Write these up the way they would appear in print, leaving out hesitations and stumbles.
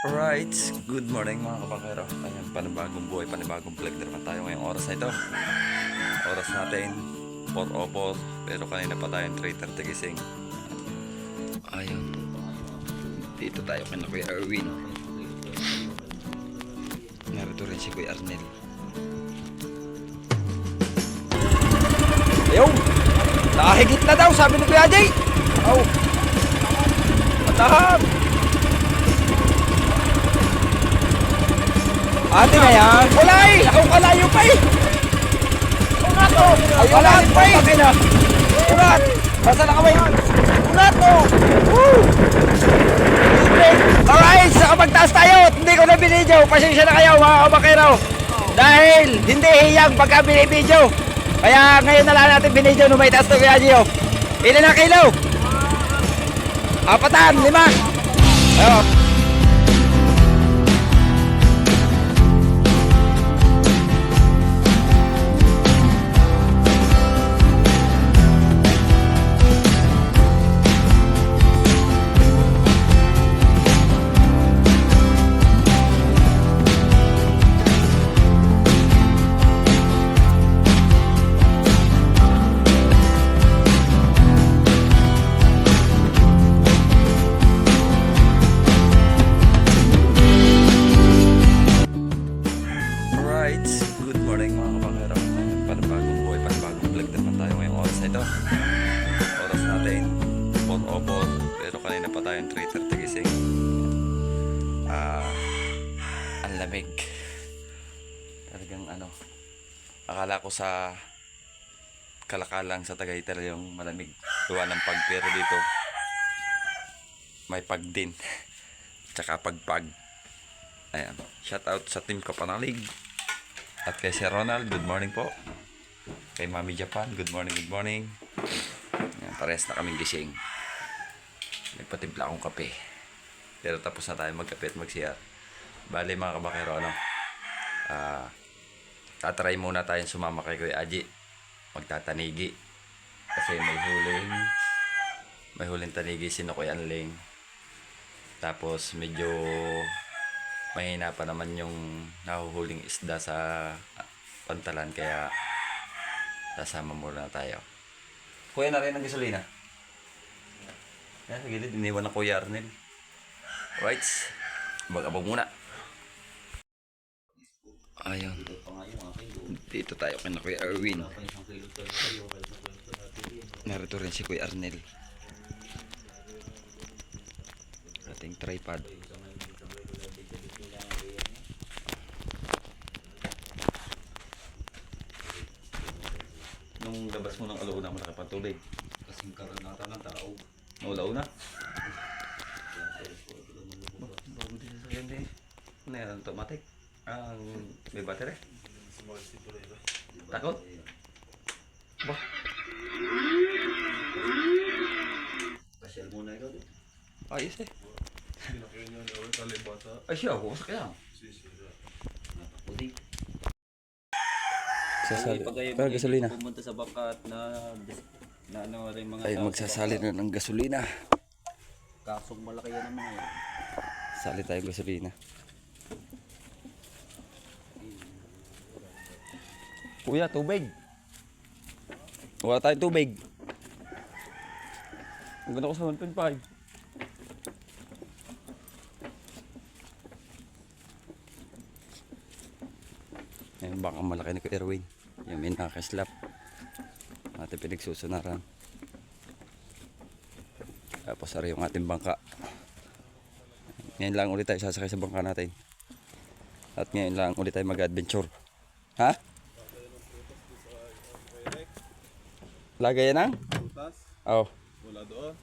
Alright, good morning mga kabakero. Ayan, panibagong buhay, panibagong vlog na naman tayo ngayong oras na ito. Oras natin 4:04, pero kanina pa tayong 3:30 gising. Ayun, dito tayo kay Kuya Erwin. Narito rin si Kuya Arnel. Ayaw, nakahigit na daw, sabi ni Kuya Jay. Aw, matahap. Ate na yan. Kulay! Ako kalayo pa eh. Ulat o! Ay, ulat pa eh. Ulat! Basta na kamay. Ulat o! Woo! Alright, sa kapagtaas tayo. Hindi ko na binidyo. Pasensya na kayo mga kabakero. Dahil hindi hiyang pagka binibidyo. Kaya ngayon na lang natin binidyo nung may taas to kaya Gio. Ilan na kilo? 4, 5. Ayun. Good morning mga kabakero. Panibagong buhay, panibagong vlog na naman tayo ngayong oras na ito. Oras natin 4:04, pero kanina pa tayong 3:30 gising. Ang lamig. Talagang akala ko sa Kalakalang sa Tagaytay yung malamig gawa ng pag, pero dito may pag din. Tsaka pagpag. Ayan, shout out sa team Kapanalig. At kay Sir Ronald, good morning po. Kay Mami Japan, good morning, good morning. Yan, parehas na kaming gising. Nagpatimpla akong kape. Pero tapos na tayo magkape at magsiyar. Bale mga kabakero, tatry muna tayong sumama kay Kuya Aji. Magtatanigi. Kasi may huling tanigi si Kuya Anling. Tapos medyo mahina pa naman yung nahuhuling isda sa pantalan, kaya sasama muna tayo. Kuya na rin ang gasolina. Yan, sa gilid, iniwan ng Kuya Arnel. Right, abang-abang muna. Ayun, dito tayo kay Kuya Erwin. Narito rin si Kuya Arnel. Ating tripod. Nung labas mo ng alauna mo nakapatubig. Kasing karanata ng tao. Naulauna? Bago din sa yan din. Ano yan? Automatic? May battery? Takot? Bah? Pasyal muna ikaw din. Ayos eh. Ay siya, ako sa kaya. Napakuli. Pero gasolina. Pumunta sa bakat na ano rin mga Ay, magsasali na ng gasolina. kasong malaki yan naman eh. Sali tayo gasolina. Kuya, tubig. Wala tayong tubig. Ang ganda ko sa 1.5. Ayun, baka malaki ni Kuya Erwin. Yung may nakaslap. Natin pinagsusunaran. Tapos ari yung ating bangka. Ngayon lang ulit tayo sasakay sa bangka natin. At ngayon lang ulit tayo mag-adventure. Ha? Lagay yan ang? Butas? Oo. Wala doon.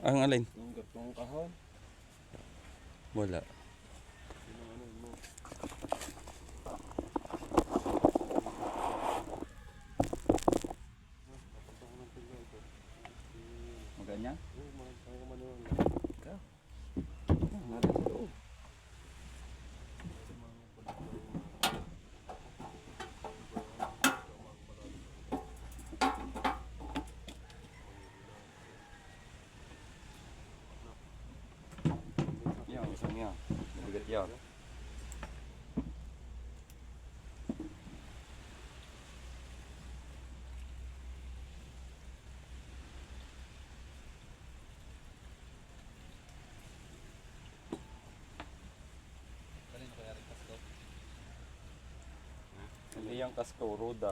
Ang alin? Yung gatong kahon. Wala. Maganya? Oo, mga manual. Ikaw. Natin sa loob. yan. Mabigat yan. Hindi yung kasko, roda.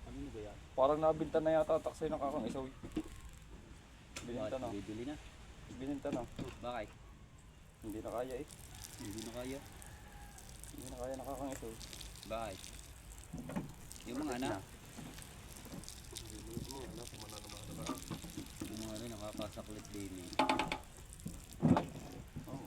Ano ba yan? Parang nabinta na yata taksay ng kakang isaw. Bininta na. Bibili na. Bininta na. Bakit? Hindi na kaya eh. Hindi na kaya. Hindi na kaya nakakang isaw. Bakit? Yung mga anak. Yung mga rin nakakasaklit din eh. Oh.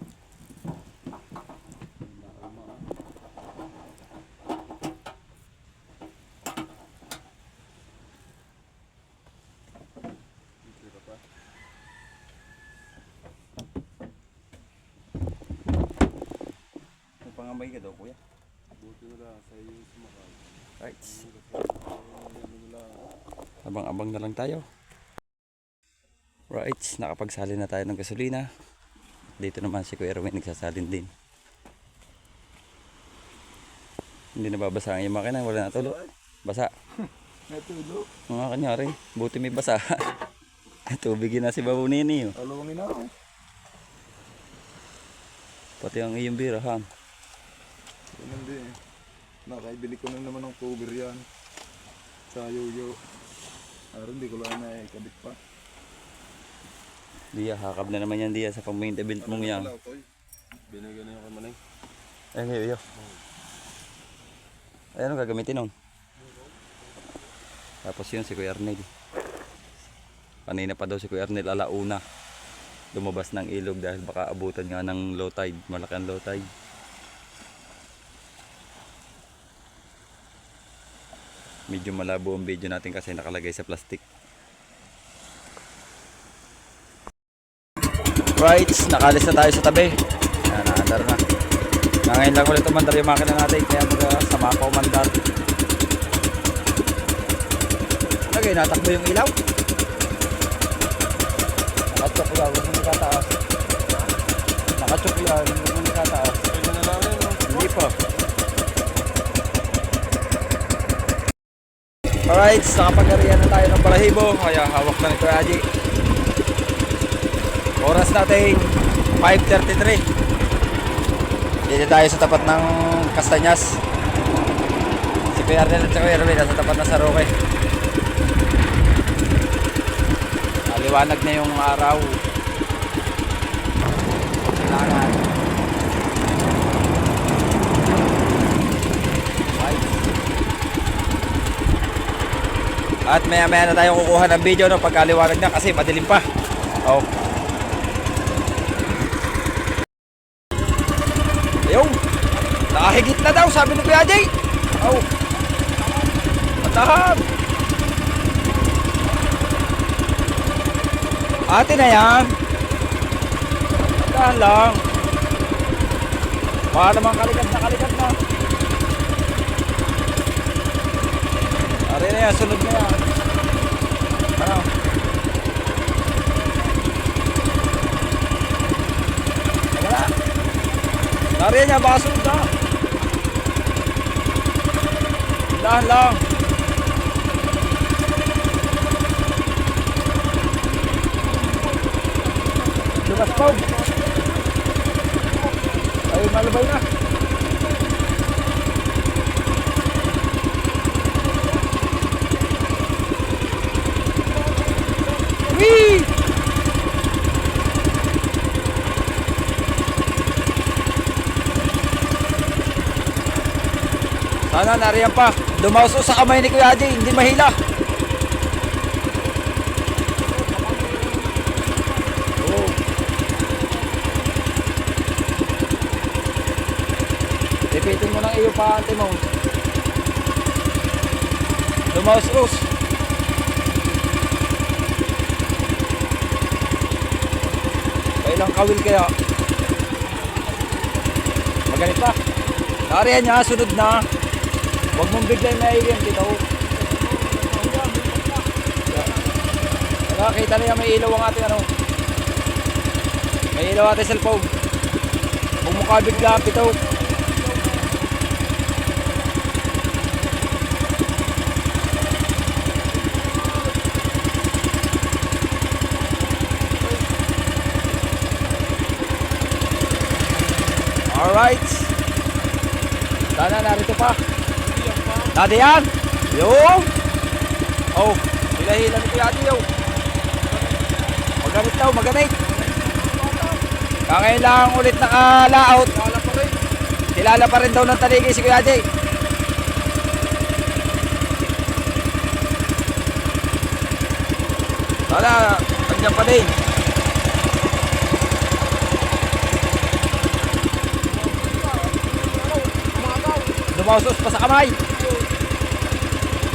May pangambay ka daw kuya. Buti na lang sa iyo sumakal. Right. Ano nila. Abang-abang na lang tayo. Right, nakapagsali na tayo ng gasolina. Dito naman si Kuya Erwin nagsasalin din. Hindi na babasa ang yung makina, wala na tulo. Basa. Natulog. Mga kanyari, buti may basa. Tubigin na si Babu Nini. Oh. Alawangin ako. Pati ang iyong bira, ha? Yan hindi eh. Nakaibili ko na naman ng cover yan. Sa yoyo. Araw hindi ko lang na eh. Kabit pa. Diya, hakab na naman yan diya sa pang-main event mong yan. Binigyan na yung kay Manay. Ayun, yun. Ay, ano gagamitin nun? Tapos yun si Kuya Arnel. Kanina pa daw si Kuya Arnel alauna. Lumabas ng ilog dahil baka abutan nga ng low tide. Malaki ang low tide. Medyo malabo ang video natin kasi nakalagay sa plastic. Right, nakalis na tayo sa tabi. Yan, naandar na. Ngayon lang ulit umandar yung makina natin. Kaya sama pa umandar. Lagay, natakbo yung ilaw. Nakachok yan, huwag mo nakataas. Nakachok yan, huwag mo nakataas. Pwede na lang yun. Hindi pa. Alright, nakapag-arihan na tayo ng balahibo. Kaya hawak na nito Aji. Oras natin 5:33. Dito tayo sa tapat ng Castanyas. Si Kuya Arnel at si Kuya Erwin nasa tapat na sa Roque. Liwanag na yung araw. Kailangan. At maya maya na tayo kukuha ng video no, pagkaliwanag na kasi madilim pa. Oh. Ayun. Nakahigit na daw sabi ni Kuya Jay. Oh. Matahab. Ate na yan. Dahan lang. Baka naman kalikat na. Ari na yan, sunod na yan. Ano? Wala. Ari niya, baka sunod na. Dahan lang. Lumas po. Ayun, malabay na. Whee! Sana nariyan pa. Dumauso sa kamay ni Kuya Haji, hindi mahila. Oh. Ipitin mo ng iyo pa ante mo. Dumausos. Ilang kawil kaya? Magalit pa. Nariyan niya, sunod na. Huwag mong biglang naiiyan dito. Nakakita niya may ilaw ang ating ano. May ilaw ating cellphone. Bumukha bigla pitaw. Alright. Sana narito pa. Nadi yan. Yung. Oh, hila-hila ni Kuya Adi yo. Maganit daw, maganit. Kangayon lang ulit nakalaot. Kilala pa rin daw ng taligi si Kuya Adi. Sana, andyan pa din. Dumausos pa sa kamay.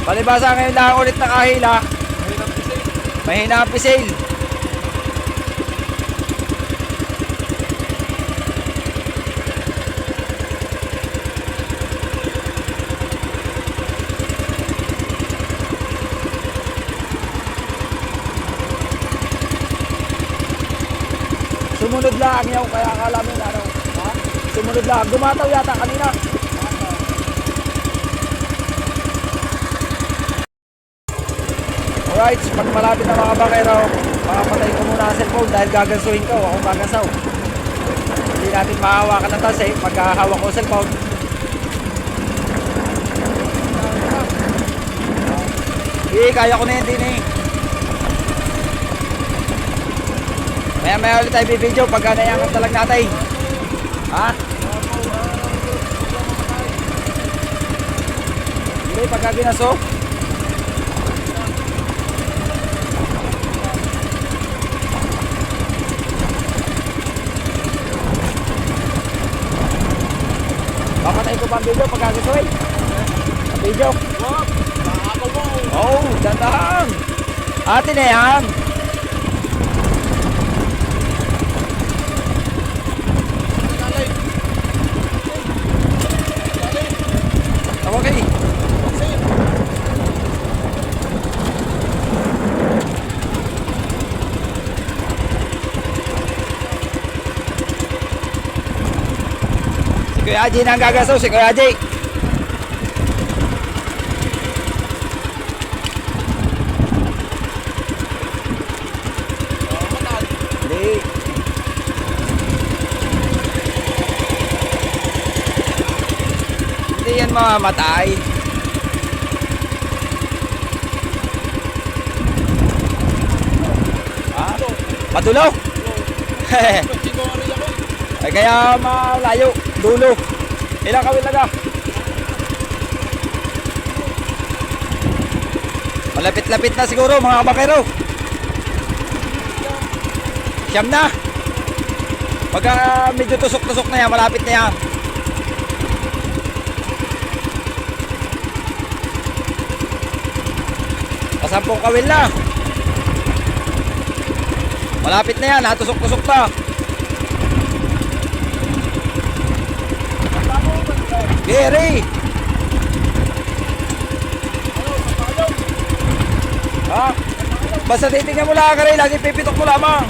Palibasa ngayon lang ulit nakahila. Mahina ang pisil. Sumunod lang yaw, kaya akala mo yun, ano? Ha? Sumunod lang. Gumataw yata kanina. Alright, pag malapit na mga bakero, makapatay ko muna ang cellphone dahil gagansuhin ko, akong gagansaw. Hindi natin mahawakan ng tas eh, pagkahawak ko ang cellphone. Kaya ko na yan din eh. Maya ulit tayo bibidyo pagka nayangan talag natin. Ha? Hindi, pagka ginaso. Papatay ko pa ang video pagka gisuhin. Ang video. Oh, dandahan. Atin na yan. Okay. Si Kuya Aji na ang gagasaw, si Kuya Aji. Hindi. Hindi yan mamamatay. Ha? Matulo? Ay kaya malayo. Dulo. Ilang kawil na ka? Malapit-lapit na siguro mga bakero. Siyam na. Pagka medyo tusok-tusok na yan, malapit na yan. Kasampung kawil na. Malapit na yan, natusok-tusok pa. Gary! Ha? Basta titingnan mo lang, Gary. Lagi pipitok mo lamang.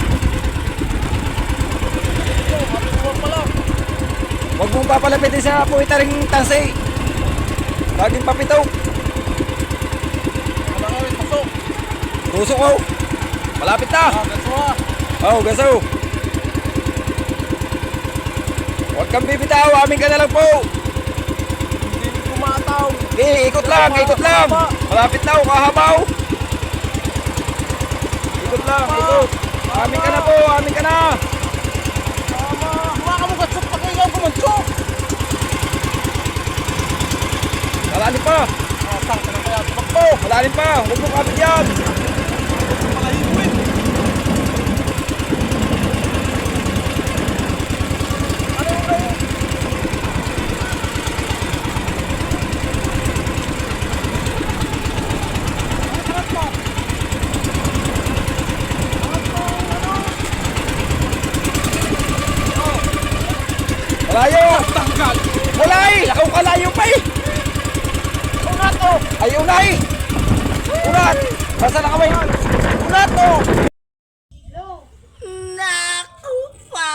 Huwag mong papalapitin sa puwitaring tansi. Laging papitok. Tusok ko. Malapit na. Oh, gaso. Huwag kang bibitaw. Amin ka na lang po. Ikot lang, ikot lang. Malapit na, kahabaw. Ikot lang, ikot. Amin ka na po, amin ka na. Malalim pa. Malalim pa, huwag mo kapit yan. Malayo! Ulay! Ikaw kalayo pa eh! Unat o! Ay, unay! Unat! Basta na kamay! Unat o! Naku pa!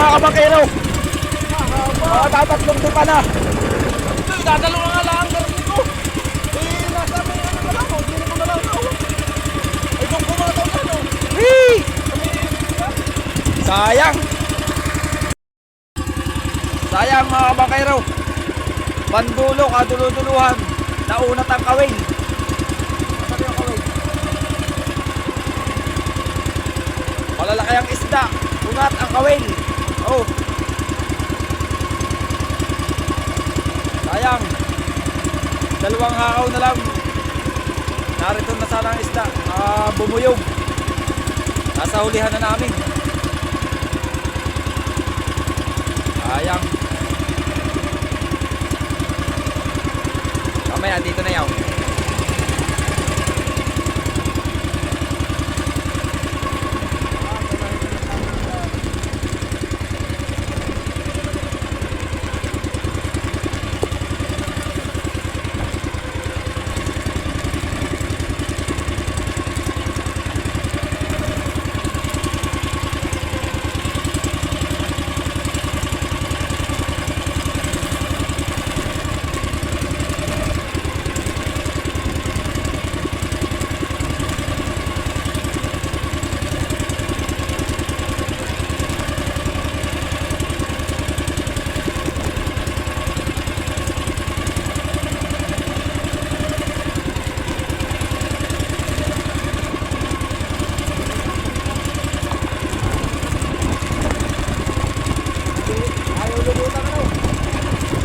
mga kabakero. Mga tatatlong tupa na. Dadalawa nga lang ang garni ko. Eh, nasa may ano na lang. Hindi na ko na lang ako. Ay, kung kumataw na, no? Whee! Sayang. Sayang mga kabakero. Pandulo, kaduluduluhan. Naunat ang kawin. Nasaan yung kawin? Malalaki ang isda. Unat ang kawin. Oh. Sayang. Dalawang hakaw na lang. Narito na sana ang isda. Bumuyog. Nasa hulihan na namin. Sayang. Mamaya, dito na yaw.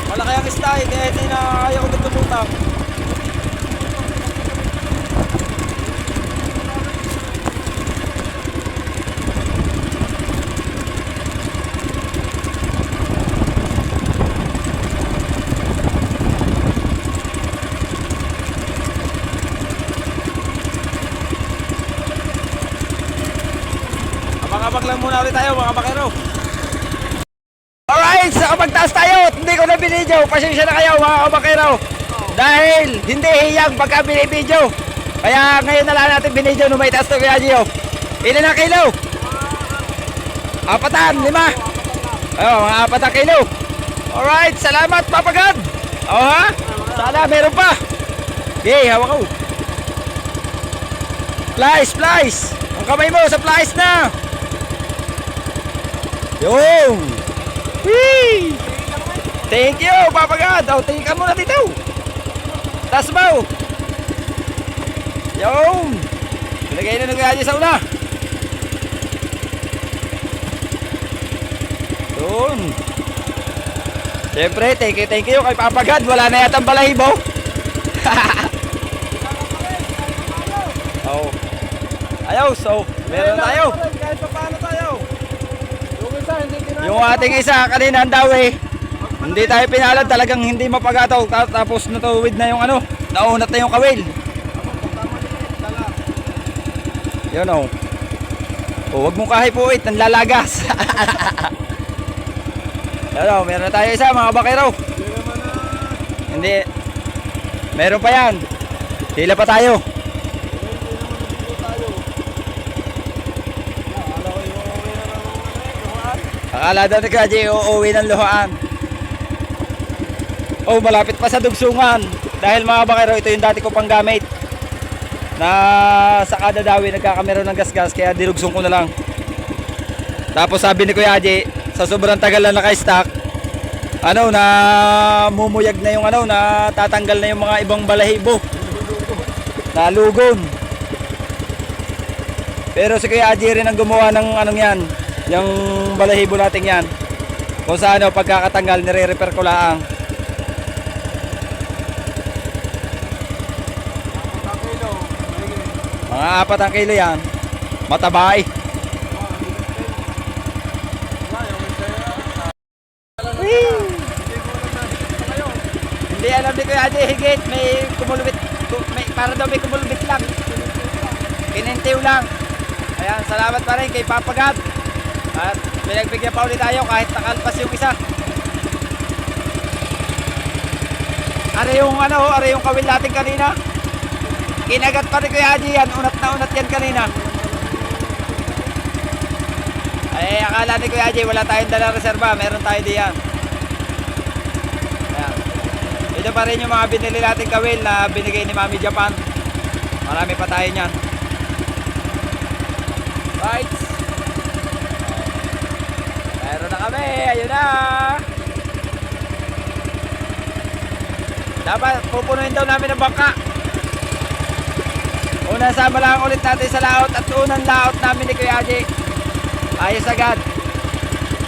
Malaki ang isda eh, kaya hindi na ayaw ulit lumutang. Abang-abang lang muna ulit tayo mga bakero. Alright, sa kapagtaas tayo, hindi ko na binidyo. Pasensya na kayo mga kabakero. Dahil hindi hiyang pagka binibidyo. Kaya ngayon na lang natin binidyo nung may taas to kaya Gio. Ilan na kilo? 4, 5. Ayun, mga 4 na kilo. Alright, salamat papagad. O ha? Sana meron pa. Okay, hawak ko. Flies. Ang kamay mo sa flies na. Yung. Whee! Thank you, Papa God. Oh, tingin ka muna dito. Taas mo. Yung. Pinagay na nagkaya sa una. Doon. Siyempre, thank you kay Papa God. Wala na yata ang balahibo. Oh. Ayaw, so, meron tayo. Kahit pa paano tayo. Yung isa, hindi kinaya. Yung ating isa kanina ang dawi. Hindi tayo pinalad, talagang hindi mapagataw. Tapos natuwid na yung ano, naunat na yung kawil. Yun o. Oh, wag mong kahipuit, nanlalagas. Yun o, meron na tayo isa mga bakero. Hindi. Meron pa yan. Hila pa tayo. Akala daw ni Kaji uuwi ng luhaan. Oh, malapit pa sa dugsungan. Dahil mga bakero, ito yung dati ko pang gamit. Na sa kada dawi nagkakamero ng gasgas, kaya dirugsong ko na lang. Tapos sabi ni Kuya Haji, sa sobrang tagal na naka-stock, ano, na mumuyag na yung ano, na tatanggal na yung mga ibang balahibo. Nalugon. Pero si Kuya Haji rin ang gumawa ng anong yan, yung balahibo natin yan. Kung sa ano, pagkakatanggal, nire-repair ko lang. Mga 4 kilo yan. Matabay. Hindi alam ni Kuya Haji higit. May kumulubit. Para daw may kumulubit lang. Kinintiw lang. Ayan, salamat pa rin kay Papa God. At pinagbigyan pa ulit tayo kahit nakalpas yung isa. Are yung ano, are yung kawil natin kanina. Kinagat pa rin Kuya Haji yan. Unat na unat yan kanina. Ay, akala ni Kuya Jay, wala tayong dalang reserva. Meron tayo diyan. Ayan. Ito pa rin yung mga binili nating kawil na binigay ni Mami Japan. Marami pa tayo niyan. Right. Meron na kami. Ayun na. Dapat pupunuin daw namin ang bangka. Unang sama lang ulit natin sa laot at unang laot namin ni Kuya Jay. Ayos agad.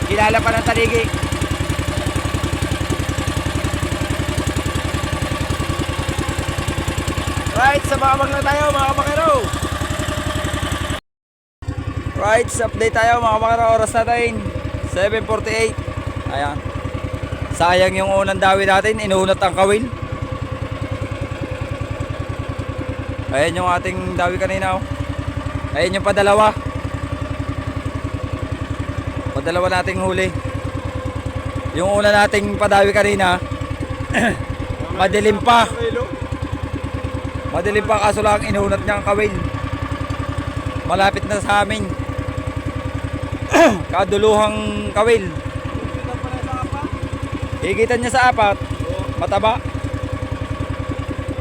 Kilala pa ng taligi. Right, sa babag na tayo mga kabakero. Right, update tayo mga kabakero. Oras natin 7:48. Ayan. Sayang yung unang dawi natin. Inunat ang kawil. Ayan yung ating dawi kanina. Oh. Ayan yung padalawa. Padalawa nating huli. Yung una nating padawi kanina madilim pa. Madilim pa kaso lang inunat niya ang kawil. Malapit na sa amin. Kaduluhang kawil. Higitan niya sa apat. Mataba.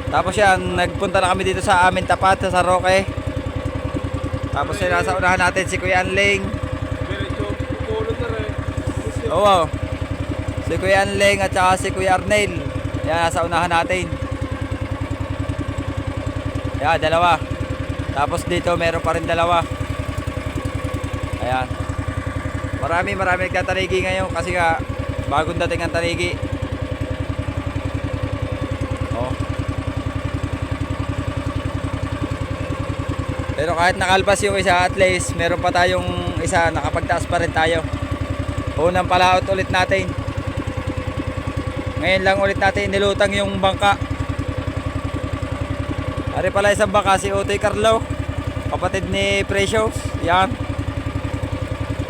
Tapos yan, nagpunta na kami dito sa amin tapat sa Roque. Tapos sila sa unahan natin si Kuya Anling. Oo, wow. Si Kuya Anling at saka si Kuya Arnel. Yan, nasa unahan natin. Yan, dalawa. Tapos dito meron pa rin dalawa. Ayan. Marami nagtataligi ngayon kasi nga bagong dating ang taligi. Oh. Pero kahit nakalpas yung isa, at least meron pa tayong isa, nakapagtaas pa rin tayo. Unang palaot ulit natin. Ngayon lang ulit natin nilutang yung bangka. Ari pala isang bangka si Otoy Carlo, kapatid ni Precious. Yan.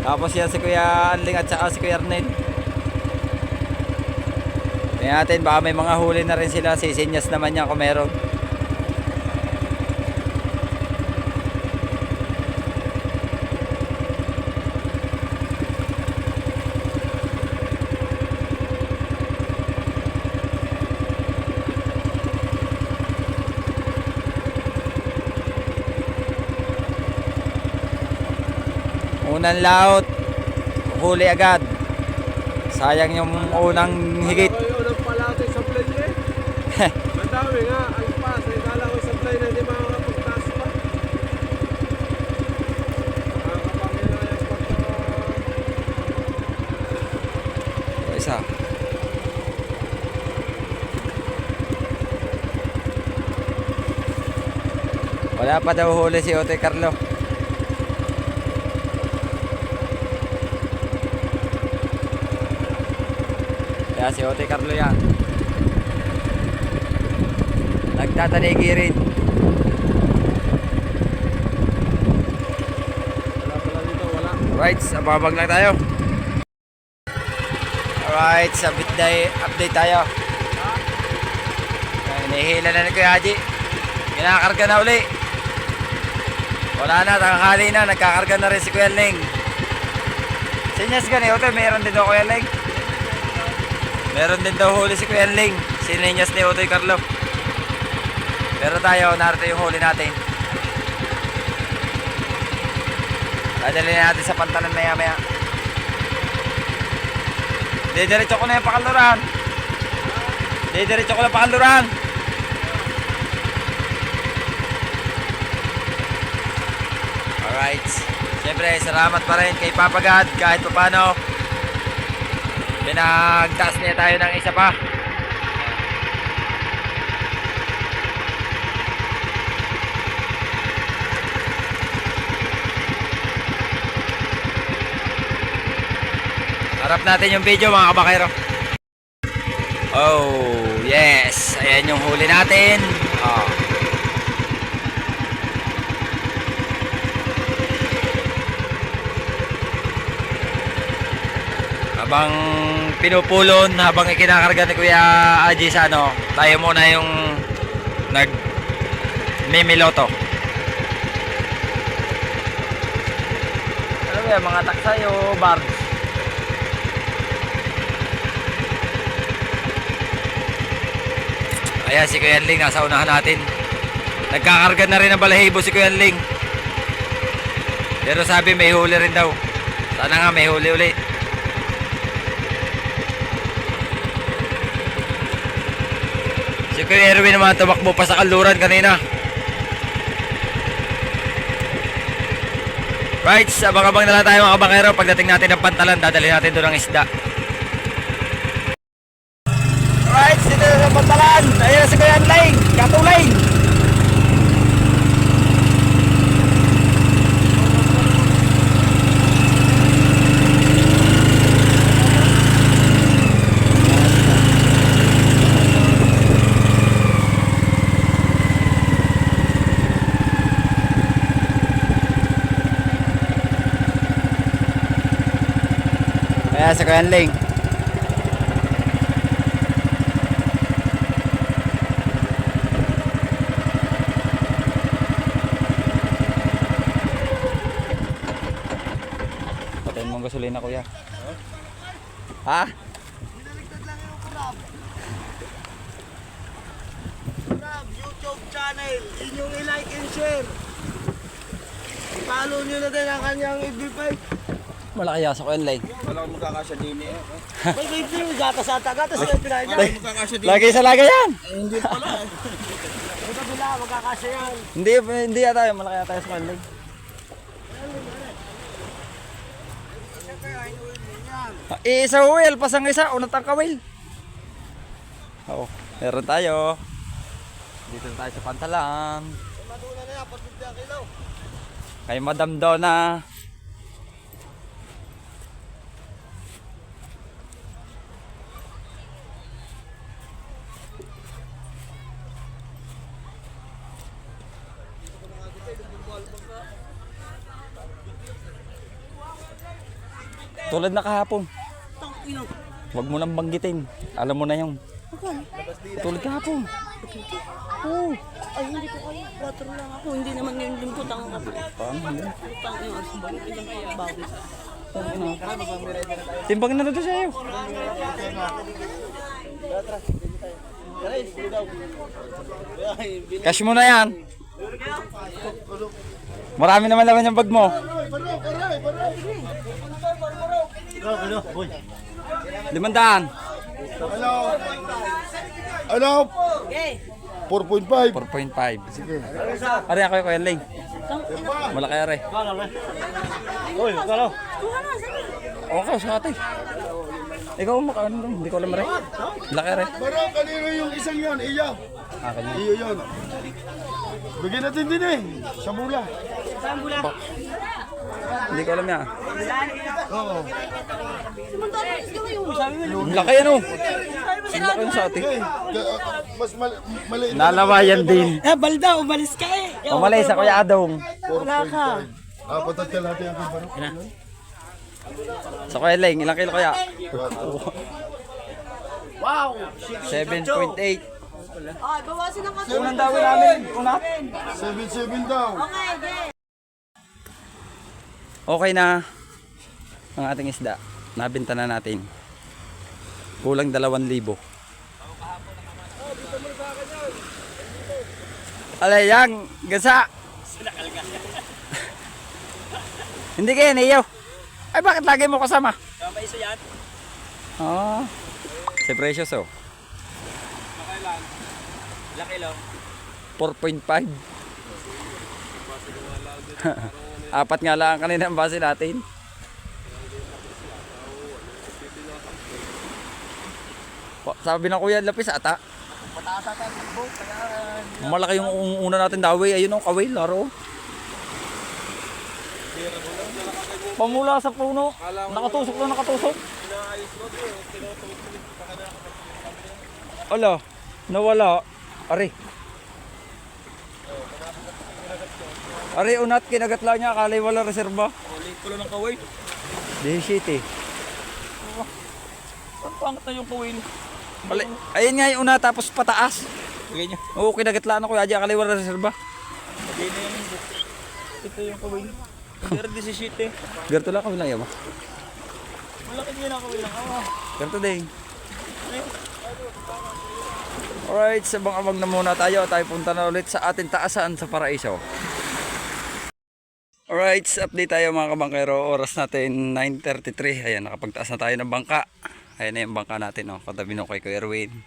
Tapos yan si Kuya Anling at saka si Kuya Arnel. Tingnan natin baka may mga huli na rin sila. Sisinyas naman yan kung meron. Unang laot, huli agad. Sayang yung unang higit. Unang palato sa plane eh. Madami nga, alpas. Kala ko sa plane na hindi makakapagtaas pa. Nakakapanginayang pagka... Isa. Wala pa daw huli si Otoy Carlo. Kaya si Otoy Carlo yan. Nagtataligi rin. Wala pala dito, wala. Right, sa babag lang tayo. Alright, sa update tayo. Nahihila na ni Kuya Haji. Kinakarga na uli. Wala na, tanghali na. Nagkakarga na rin si Kuya Ling. Sinyas ka ni Otoy, mayroon din daw Kuya Ling. Meron din daw huli si Kuya Ling. Sininyas ni Otoy Carlo. Pero tayo, narito yung huli natin. Dadalhin natin sa pantalan maya maya. Didiretso ko na yung pakalduran. Didiretso ko na pakalduran. Alright. Siyempre, salamat pa rin kay Papa God kahit pa paano. Pinagtaas niya tayo ng isa pa. Harap natin yung video mga kabakero. Oh, yes. Ayan yung huli natin. Oh. Habang pinupulon, habang ikinakarga ni Kuya Aji sa ano, tayo muna yung mimiloto. Alam mo Kuya, mga taksay o barge? Ayan, si Kuya Ling, nasa unahan natin. Nagkakarga na rin ng balahibo si Kuya Ling. Pero sabi may huli rin daw. Sana nga may huli uli. Si Kuya Erwin naman tumakbo pa sa kaluran kanina. Right, abang-abang na lang tayo mga kabangero. Pagdating natin ng Pantalan, dadalhin natin doon ang isda. Right, dito na sa Pantalan. Ayun si Kuya Ling, katulay. Ayan si Kuya Ling. Patayin mong gasolina, Kuya. Ha? YouTube channel, inyong i-like and share. I-follow nyo na din ang kanyang FB5. Malaki yan sa Kuya Ling. Wala akong magkakasya din eh. May baby yung gatas ata, gatas na yung pinahin niya. Wala akong magkakasya din. Lagi sa laga yan. Hindi pala eh. May kabila, magkakasya yan. Hindi yata yun. Malaki yata yung sa Kuya Ling. Isa wheel, pasang isa, unat ang kawil. Oo, meron tayo. Dito na tayo sa Pantalan. Maduna na yan, 450 kilo. Kay Madam Donna. Tulad na kahapon. Huwag mo nang banggitin. Alam mo na yung. Tulad kahapon. Oh, ay hindi ko kaya. 4 lang ako. Hindi naman ngayon linggo tang ako. Paano? Tang yung alas ba? Ilang kaya bago sa. Timbang na doon sa'yo. Cash mo na yan. Marami naman laman yung bag mo. Limandaan. Ano? 4.5. 4.5. Sige. Ari ako yung Kuya Ling. Malaki ari. Uy, kalo. Okay, sa ate. Ikaw makaano lang, hindi ko alam rin. Laki rin. Pero kanino yung isang yon? Iya. Akin yun. Iyo yon. Bigyan natin din eh. Sa mula. Hindi ko alam yan. Oo. Ang laki yan oh. Ang laki yun sa ate. Okay. Mas maliit. Nalawayan din. Balda, umalis ka eh. Umalay sa Kuya Adong. Wala ka. Apat at kalahati ang baro. Sa Kuya Ling, ilang kilo kaya? Wow! 7.8. Ay, bawasin ang kaso. Unang dawin namin. Unat. 7.7 daw. Okay na ang ating isda. Nabenta na natin. Kulang 2,000. Alay, yang gasa. Hindi kaya niyo. Ay, bakit lagi mo kasama? May isa yan. Oh. Si Precious oh. Laki lang. 4.5. Apat nga lang kanina ang base natin. Sabi ng Kuya Lapis ata. Malaki yung una natin dawi. Ayun ang kawil, laro. Pamula sa puno. Nakatusok na nakatusok. Ala, nawala. Ari. Ari, unat, kinagat lang niya. Akala wala reserba. Ulit ko lang ng kaway. 17. Ang pangit na yung kaway. Ayun nga yung una, tapos pataas. Lagay niya. Oo, kinagat lang ako. Adya, akala wala reserba. Lagay na yung ito yung kaway. Pero 17. Gerto lang kami lang yaw. Malaki din ako ilang ako. Gerto din. Alright, sabang-abang na muna tayo. Tayo punta na ulit sa ating taasan sa Paraiso. Alright, update tayo mga kabangkero. Oras natin 9:33. Ayan, nakapagtaas na tayo ng bangka. Ayan na yung bangka natin, oh. Katabi nung kay Kuya Erwin.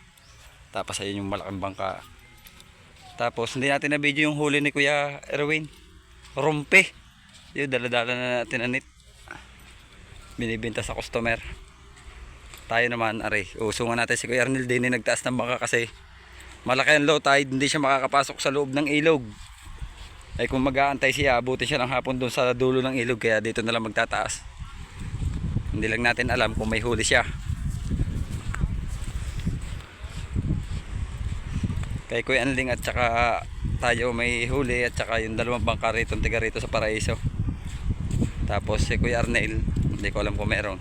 Tapos ayun yung malaking bangka. Tapos hindi natin na video yung huli ni Kuya Erwin. Rumpe. Yung dala-dala na natin anit. Binibenta sa customer. Tayo naman, aray. Usungan natin si Kuya Arnel din nagtaas ng bangka kasi malaki ang low tide. Hindi siya makakapasok sa loob ng ilog. Ay kung mag-aantay siya, abutin siya ng hapon doon sa dulo ng ilog. Kaya dito na lang magtataas. Hindi lang natin alam kung may huli siya. Kay Kuya Anling at saka tayo may huli at saka yung dalawang bangka rito, tiga rito sa Paraiso. Tapos si Kuya Arnel, hindi ko alam kung meron.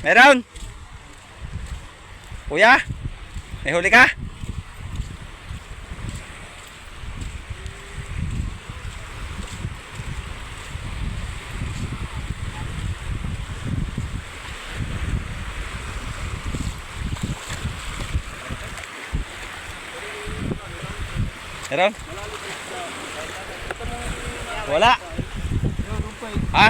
Meron? Kuya? May huli ka? Meron? Wala. Ha?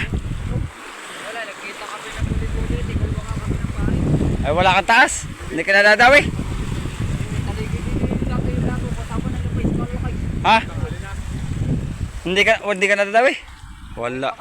Ay wala kang taas? Hindi ka nadadawi? Ha? Hindi ka nadadawi? Wala.